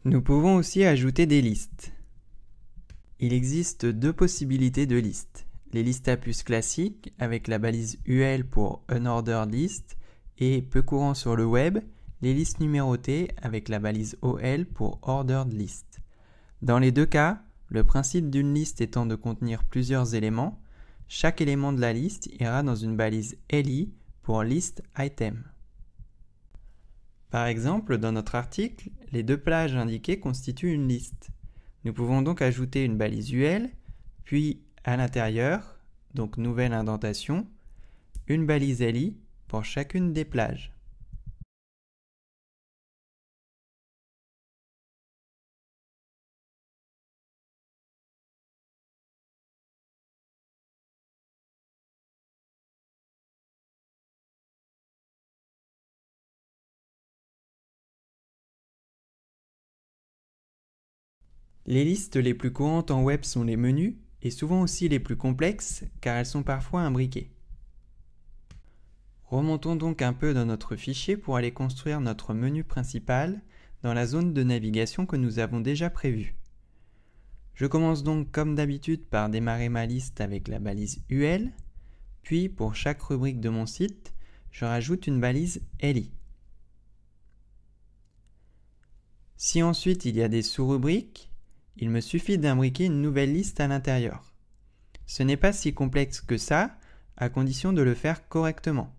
Nous pouvons aussi ajouter des listes. Il existe deux possibilités de listes. Les listes à puce classiques avec la balise UL pour Unordered List et peu courant sur le web, les listes numérotées avec la balise OL pour Ordered List. Dans les deux cas, le principe d'une liste étant de contenir plusieurs éléments, chaque élément de la liste ira dans une balise LI pour List Item. Par exemple, dans notre article, les deux plages indiquées constituent une liste. Nous pouvons donc ajouter une balise UL, puis à l'intérieur, donc nouvelle indentation, une balise LI pour chacune des plages. Les listes les plus courantes en web sont les menus, et souvent aussi les plus complexes, car elles sont parfois imbriquées. Remontons donc un peu dans notre fichier pour aller construire notre menu principal dans la zone de navigation que nous avons déjà prévue. Je commence donc comme d'habitude par démarrer ma liste avec la balise UL, puis pour chaque rubrique de mon site, je rajoute une balise LI. Si ensuite il y a des sous-rubriques, il me suffit d'imbriquer une nouvelle liste à l'intérieur. Ce n'est pas si complexe que ça, à condition de le faire correctement.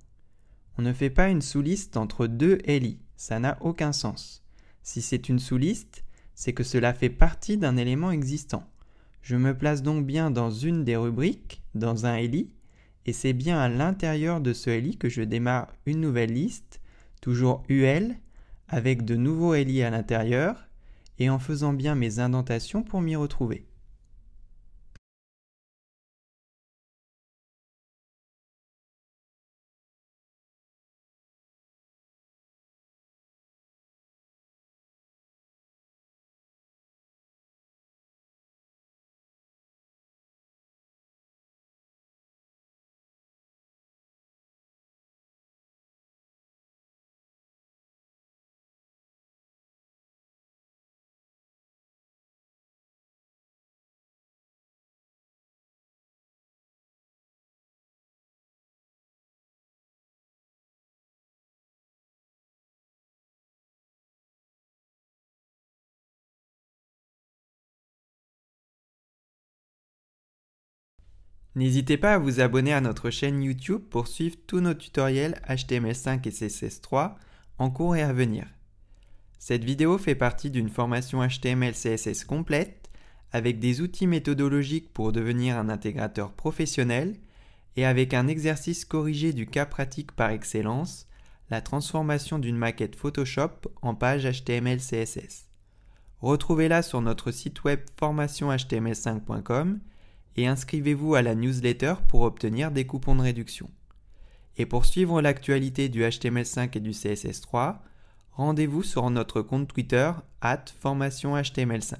On ne fait pas une sous-liste entre deux LI, ça n'a aucun sens. Si c'est une sous-liste, c'est que cela fait partie d'un élément existant. Je me place donc bien dans une des rubriques, dans un LI, et c'est bien à l'intérieur de ce LI que je démarre une nouvelle liste, toujours UL, avec de nouveaux LI à l'intérieur, et en faisant bien mes indentations pour m'y retrouver. N'hésitez pas à vous abonner à notre chaîne YouTube pour suivre tous nos tutoriels HTML5 et CSS3 en cours et à venir. Cette vidéo fait partie d'une formation HTML-CSS complète avec des outils méthodologiques pour devenir un intégrateur professionnel et avec un exercice corrigé du cas pratique par excellence, la transformation d'une maquette Photoshop en page HTML-CSS. Retrouvez-la sur notre site web formationhtml5.com et inscrivez-vous à la newsletter pour obtenir des coupons de réduction. Et pour suivre l'actualité du HTML5 et du CSS3, rendez-vous sur notre compte Twitter @formationhtml5.